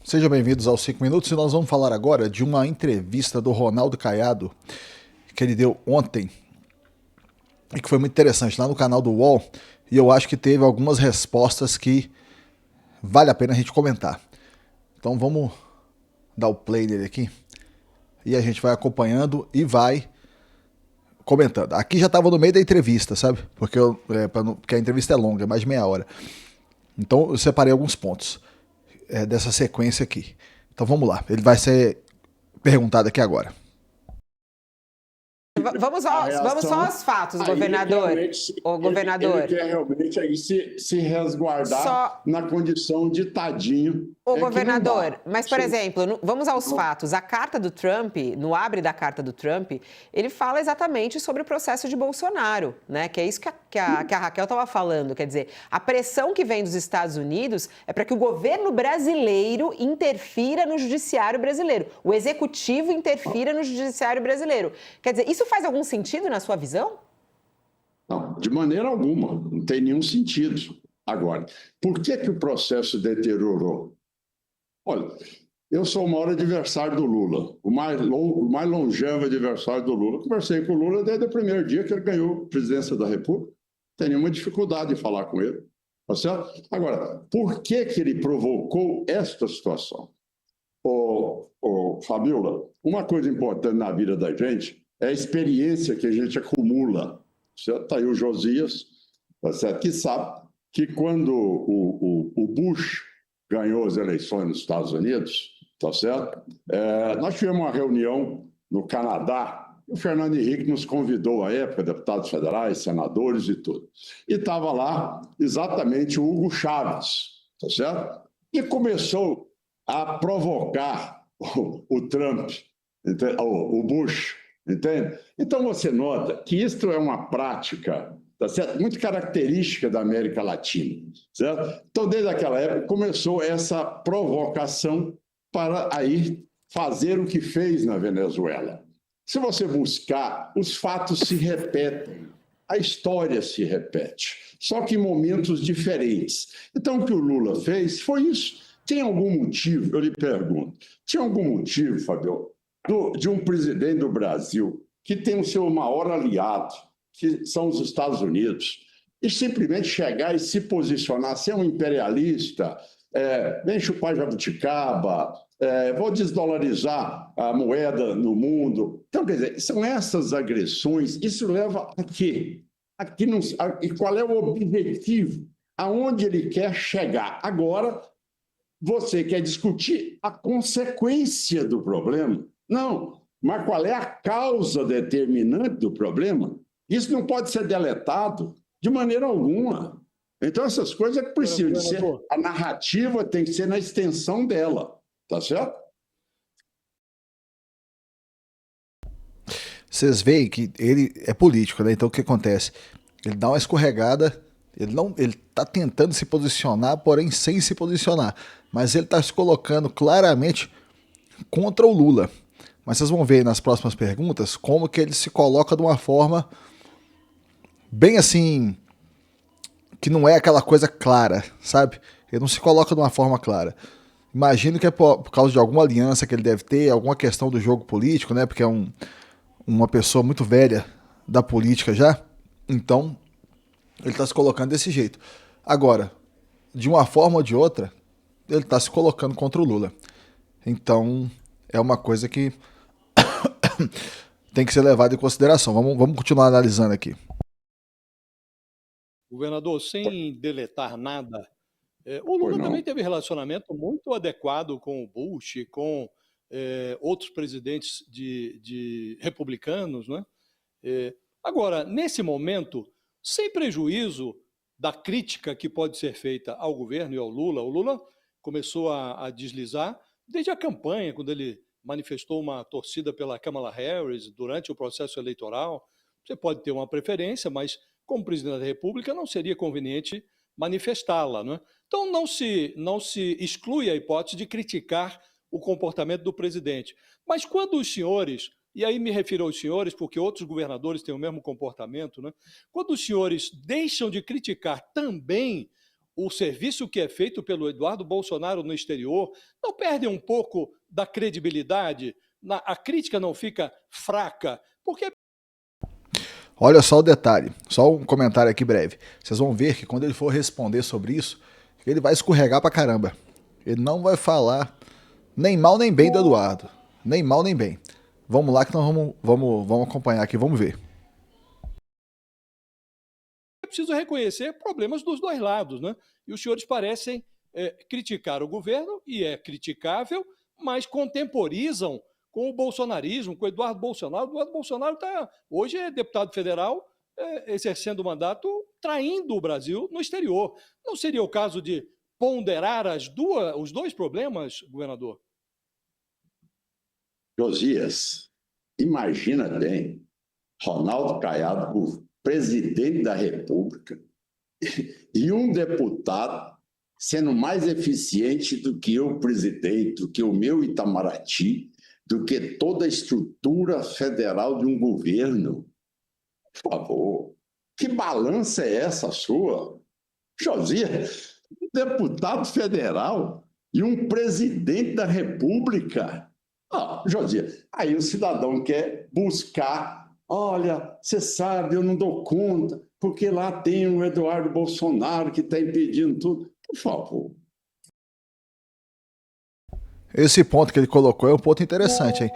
Sejam bem-vindos aos 5 minutos e nós vamos falar agora de uma entrevista do Ronaldo Caiado que ele deu ontem e que foi muito interessante lá no canal do UOL, e eu acho que teve algumas respostas que vale a pena a gente comentar. Então vamos dar o play dele aqui e a gente vai acompanhando e vai comentando. Aqui já estava no meio da entrevista, sabe? Porque a entrevista é longa, é mais de meia hora. Então eu separei alguns pontos dessa sequência aqui. Então vamos lá, ele vai ser perguntado aqui agora. Vamos só aos fatos, governador. Ele quer realmente aí se resguardar na condição de tadinho. Governador, mas, por exemplo, vamos aos fatos. A carta do Trump, no abre da carta do Trump, ele fala exatamente sobre o processo de Bolsonaro, né? Que é isso que a Raquel estava falando. Quer dizer, a pressão que vem dos Estados Unidos é para que o governo brasileiro interfira no judiciário brasileiro. O executivo interfira no judiciário brasileiro. Quer dizer, isso faz algum sentido na sua visão? Não, de maneira alguma. Não tem nenhum sentido. Agora, por que o processo deteriorou? Olha, eu sou o maior adversário do Lula, o mais longevo adversário do Lula. Conversei com o Lula desde o primeiro dia que ele ganhou a presidência da República. Não tenho nenhuma dificuldade de falar com ele. Tá certo? Agora, por que ele provocou esta situação? Fabiola, uma coisa importante na vida da gente é a experiência que a gente acumula. Está aí o Josias, tá certo? Que sabe que quando o Bush ganhou as eleições nos Estados Unidos, tá certo? Nós tivemos uma reunião no Canadá, o Fernando Henrique nos convidou à época, deputados federais, senadores e tudo. E estava lá exatamente o Hugo Chávez, tá certo? E começou a provocar o Trump, o Bush, entende? Então você nota que isso é uma prática, tá certo? Muito característica da América Latina, certo? Então, desde aquela época, começou essa provocação para aí fazer o que fez na Venezuela. Se você buscar, os fatos se repetem, a história se repete, só que em momentos diferentes. Então, o que o Lula fez foi isso. Tem algum motivo, eu lhe pergunto, tinha algum motivo, Fabio, de um presidente do Brasil que tem o seu maior aliado, que são os Estados Unidos, e simplesmente chegar e se posicionar, ser um imperialista, vem chupar jabuticaba, vou desdolarizar a moeda no mundo. Então, quer dizer, são essas agressões, isso leva a quê? E qual é o objetivo? Aonde ele quer chegar? Agora, você quer discutir a consequência do problema? Não, mas qual é a causa determinante do problema? Isso não pode ser deletado de maneira alguma. Então, essas coisas que precisam de ser... A narrativa tem que ser na extensão dela, tá certo? Vocês veem que ele é político, né? Então o que acontece? Ele dá uma escorregada, ele tá tentando se posicionar, porém sem se posicionar. Mas ele tá se colocando claramente contra o Lula. Mas vocês vão ver nas próximas perguntas como que ele se coloca de uma forma bem assim, que não é aquela coisa clara, sabe? Ele não se coloca de uma forma clara. Imagino que é por causa de alguma aliança que ele deve ter, alguma questão do jogo político, né? Porque é uma pessoa muito velha da política já. Então, ele está se colocando desse jeito. Agora, de uma forma ou de outra, ele está se colocando contra o Lula. Então, é uma coisa que tem que ser levada em consideração. Vamos continuar analisando aqui. Governador, sem deletar nada, o Lula também teve relacionamento muito adequado com o Bush, com outros presidentes de republicanos, né? Agora, nesse momento, sem prejuízo da crítica que pode ser feita ao governo e ao Lula, o Lula começou a deslizar desde a campanha, quando ele manifestou uma torcida pela Kamala Harris durante o processo eleitoral. Você pode ter uma preferência, mas como presidente da República não seria conveniente manifestá-la, não é? Então não se exclui a hipótese de criticar o comportamento do presidente. Mas quando os senhores, e aí me refiro aos senhores porque outros governadores têm o mesmo comportamento, né? Quando os senhores deixam de criticar também o serviço que é feito pelo Eduardo Bolsonaro no exterior não perde um pouco da credibilidade? A crítica não fica fraca? Porque Olha só o detalhe, só um comentário aqui breve. Vocês vão ver que quando ele for responder sobre isso, ele vai escorregar pra caramba. Ele não vai falar nem mal nem bem do Eduardo. Nem mal nem bem. Vamos lá que nós vamos acompanhar aqui, vamos ver. é preciso reconhecer problemas dos dois lados, né? E os senhores parecem criticar o governo, e é criticável, mas contemporizam com o bolsonarismo, com o Eduardo Bolsonaro. O Eduardo Bolsonaro hoje é deputado federal, exercendo o mandato, traindo o Brasil no exterior. Não seria o caso de ponderar os dois problemas, governador? Josias, imagina bem, Ronaldo Caiado, o presidente da República, e um deputado sendo mais eficiente do que o presidente, do que o meu Itamaraty, do que toda a estrutura federal de um governo. Por favor, que balança é essa sua? Josias, um deputado federal e um presidente da República. Josias, aí o cidadão quer buscar, olha, você sabe, eu não dou conta, porque lá tem o Eduardo Bolsonaro que está impedindo tudo. Por favor. Esse ponto que ele colocou é um ponto interessante, hein?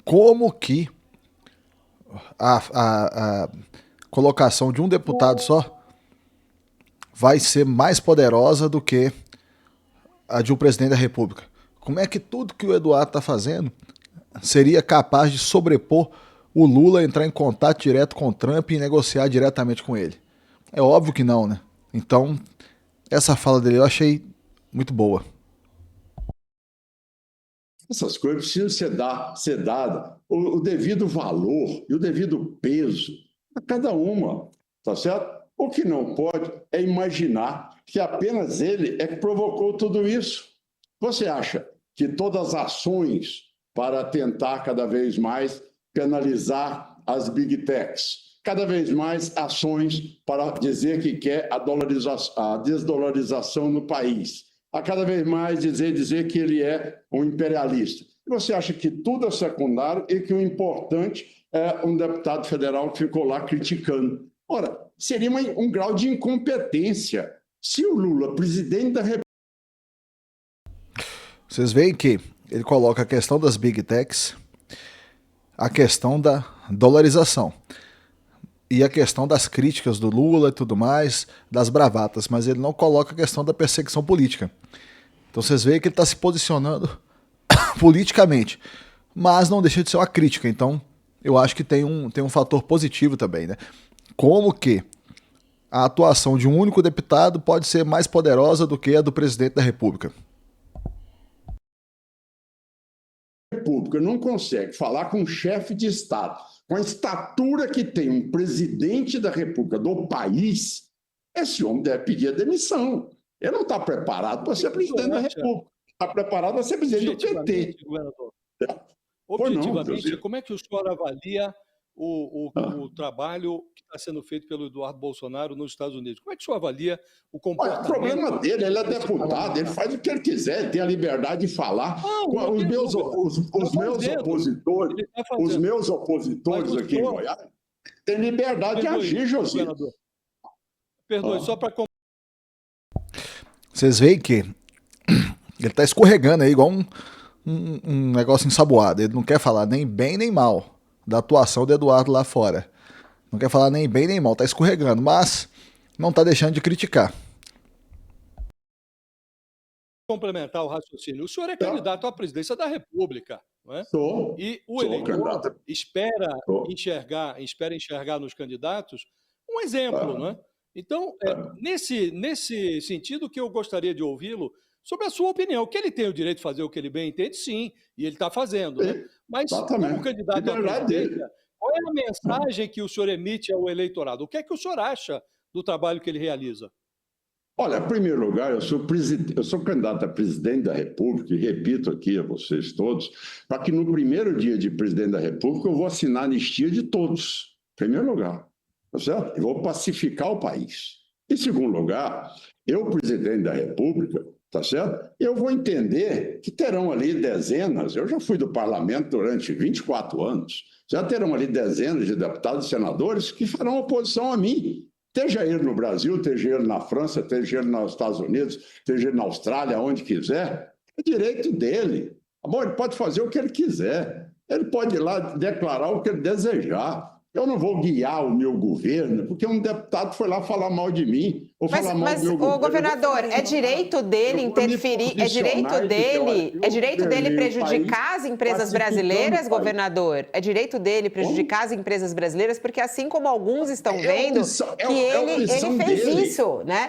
Como que a colocação de um deputado só vai ser mais poderosa do que a de um presidente da República? Como é que tudo que o Eduardo está fazendo seria capaz de sobrepor o Lula, entrar em contato direto com o Trump e negociar diretamente com ele? É óbvio que não, né? Então, essa fala dele eu achei muito boa. Essas coisas precisam ser dadas o devido valor e o devido peso a cada uma, tá certo? O que não pode é imaginar que apenas ele é que provocou tudo isso. Você acha que todas as ações para tentar cada vez mais penalizar as big techs, cada vez mais ações para dizer que quer a desdolarização no país, a cada vez mais dizer que ele é um imperialista. Você acha que tudo é secundário e que o importante é um deputado federal que ficou lá criticando. Ora, seria um grau de incompetência. Se o Lula, presidente da República... Vocês veem que ele coloca a questão das big techs, a questão da dolarização e a questão das críticas do Lula e tudo mais, das bravatas, mas ele não coloca a questão da perseguição política. Então vocês veem que ele está se posicionando politicamente, mas não deixa de ser uma crítica. Então eu acho que tem um fator positivo também, né? Como que a atuação de um único deputado pode ser mais poderosa do que a do presidente da República? República não consegue falar com um chefe de Estado, com a estatura que tem um presidente da República do país, esse homem deve pedir a demissão. Ele não está preparado para ser presidente da República. Está preparado para ser presidente do PT. Objetivamente, como é que o senhor avalia o trabalho que está sendo feito pelo Eduardo Bolsonaro nos Estados Unidos? Como é que o senhor avalia o comportamento? O problema dele, ele é deputado, ele faz o que ele quiser, ele tem a liberdade de falar. Os meus opositores aqui em Goiás têm liberdade de agir, José. Perdoe, só para... Vocês veem que ele está escorregando aí igual um negócio ensaboado. Ele não quer falar nem bem nem mal da atuação do Eduardo lá fora. Não quer falar nem bem nem mal, tá escorregando, mas não tá deixando de criticar. Complementar o raciocínio. O senhor é candidato à presidência da República, não é? E o eleitor espera enxergar nos candidatos um exemplo, não é? Então, nesse sentido que eu gostaria de ouvi-lo sobre a sua opinião, que ele tem o direito de fazer o que ele bem entende, sim, e ele está fazendo, né? Mas, como candidato à presidência, qual é a mensagem que o senhor emite ao eleitorado? O que é que o senhor acha do trabalho que ele realiza? Olha, em primeiro lugar, eu sou candidato a presidente da República, e repito aqui a vocês todos, para que no primeiro dia de presidente da República eu vou assinar a anistia de todos, em primeiro lugar, tá certo? Eu vou pacificar o país. Em segundo lugar, eu, presidente da República, tá certo? Eu vou entender que terão ali dezenas, eu já fui do parlamento durante 24 anos, já terão ali dezenas de deputados e senadores que farão oposição a mim. Esteja ele no Brasil, esteja ele na França, esteja ele nos Estados Unidos, esteja ele na Austrália, onde quiser, é direito dele. Amor, ele pode fazer o que ele quiser, ele pode ir lá declarar o que ele desejar. Eu não vou guiar o meu governo, porque um deputado foi lá falar mal de mim. Ou falar mal do meu governo. Governador, é direito dele interferir, é direito dele prejudicar as empresas brasileiras, governador? É direito dele prejudicar as empresas brasileiras, porque assim como alguns estão vendo que ele fez isso, né?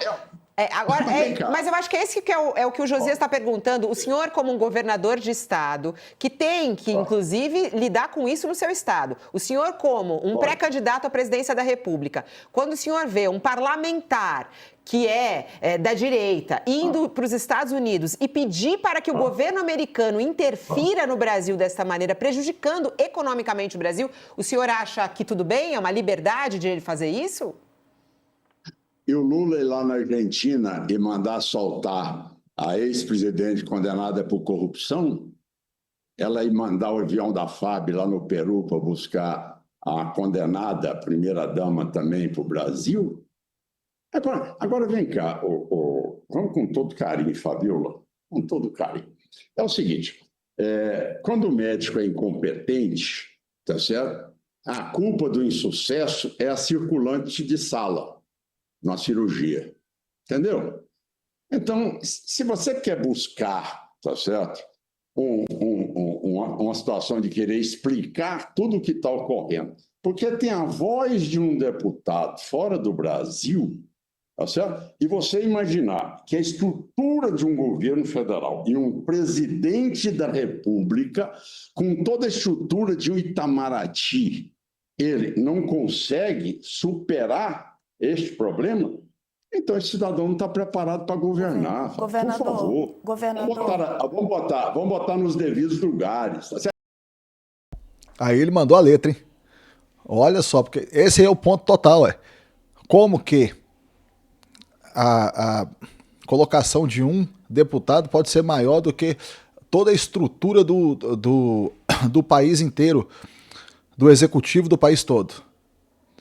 Mas eu acho que esse que é o que o Josias está perguntando. O senhor, como um governador de estado, que tem que, inclusive, lidar com isso no seu estado. O senhor, como um pré-candidato à presidência da República, quando o senhor vê um parlamentar que é da direita indo para os Estados Unidos e pedir para que o governo americano interfira no Brasil desta maneira, prejudicando economicamente o Brasil, o senhor acha que tudo bem? É uma liberdade de ele fazer isso? E o Lula ir lá na Argentina e mandar soltar a ex-presidente condenada por corrupção, ela ir mandar o avião da FAB lá no Peru para buscar a condenada, a primeira-dama também para o Brasil. Agora vem cá, vamos com todo carinho, Fabiola, com todo carinho. É o seguinte, quando o médico é incompetente, tá certo? A culpa do insucesso é a circulante de sala na cirurgia, entendeu? Então, se você quer buscar, tá certo, uma situação de querer explicar tudo o que está ocorrendo, porque tem a voz de um deputado fora do Brasil, tá certo? E você imaginar que a estrutura de um governo federal e um presidente da República, com toda a estrutura de um Itamaraty, ele não consegue superar este problema, então esse cidadão não está preparado para governar. Governador, por favor. Vamos botar nos devidos lugares. Tá certo? Aí ele mandou a letra, hein? Olha só, porque esse aí é o ponto total, como que a colocação de um deputado pode ser maior do que toda a estrutura do país inteiro, do executivo do país todo.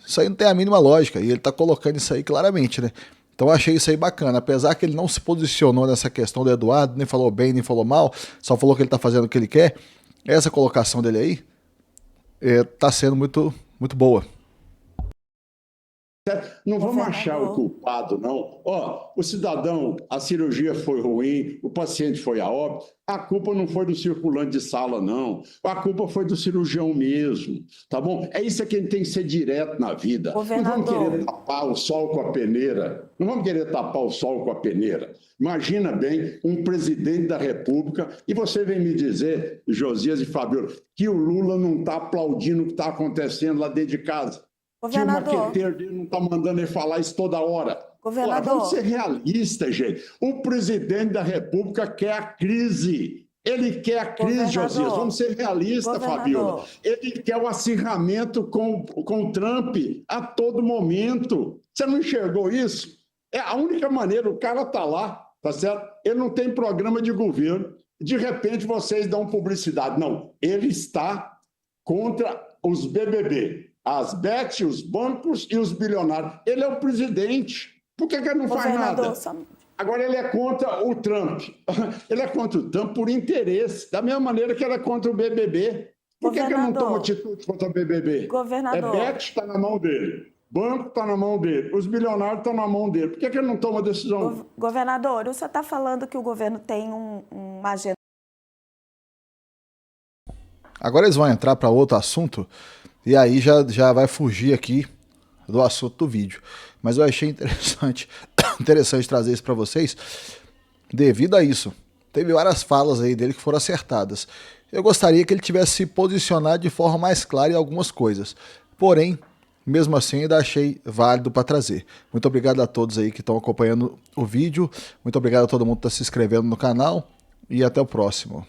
Isso aí não tem a mínima lógica, e ele está colocando isso aí claramente, né? Então eu achei isso aí bacana, apesar que ele não se posicionou nessa questão do Eduardo, nem falou bem, nem falou mal, só falou que ele está fazendo o que ele quer. Essa colocação dele aí está sendo muito, muito boa. Não vamos achar o culpado, não. O cidadão, a cirurgia foi ruim, o paciente foi a óbito, a culpa não foi do circulante de sala, não. A culpa foi do cirurgião mesmo, tá bom? É isso que a gente tem que ser direto na vida. Governador. Não vamos querer tapar o sol com a peneira. Não vamos querer tapar o sol com a peneira. Imagina bem um presidente da República e você vem me dizer, Josias e Fabiola, que o Lula não está aplaudindo o que está acontecendo lá dentro de casa. Que o marqueteiro dele não está mandando ele falar isso toda hora. Governador. Vamos ser realistas, gente. O presidente da República quer a crise. Ele quer a crise, Josias. Vamos ser realistas, Fabiola. Ele quer o acirramento com o Trump a todo momento. Você não enxergou isso? É a única maneira, o cara está lá, tá certo? Ele não tem programa de governo. De repente, vocês dão publicidade. Não, ele está contra os BBB. As bets, os bancos e os bilionários. Ele é o presidente. Por que ele não faz nada? Agora ele é contra o Trump. Ele é contra o Trump por interesse. Da mesma maneira que ele é contra o BBB. Por que ele não toma atitude contra o BBB? Governador. Bet está na mão dele. Banco está na mão dele. Os bilionários estão na mão dele. Por que ele não toma decisão? Governador, o senhor está falando que o governo tem uma agenda. Agora eles vão entrar para outro assunto. E aí já vai fugir aqui do assunto do vídeo. Mas eu achei interessante trazer isso para vocês, devido a isso. Teve várias falas aí dele que foram acertadas. Eu gostaria que ele tivesse se posicionado de forma mais clara em algumas coisas. Porém, mesmo assim, ainda achei válido para trazer. Muito obrigado a todos aí que estão acompanhando o vídeo. Muito obrigado a todo mundo que está se inscrevendo no canal. E até o próximo.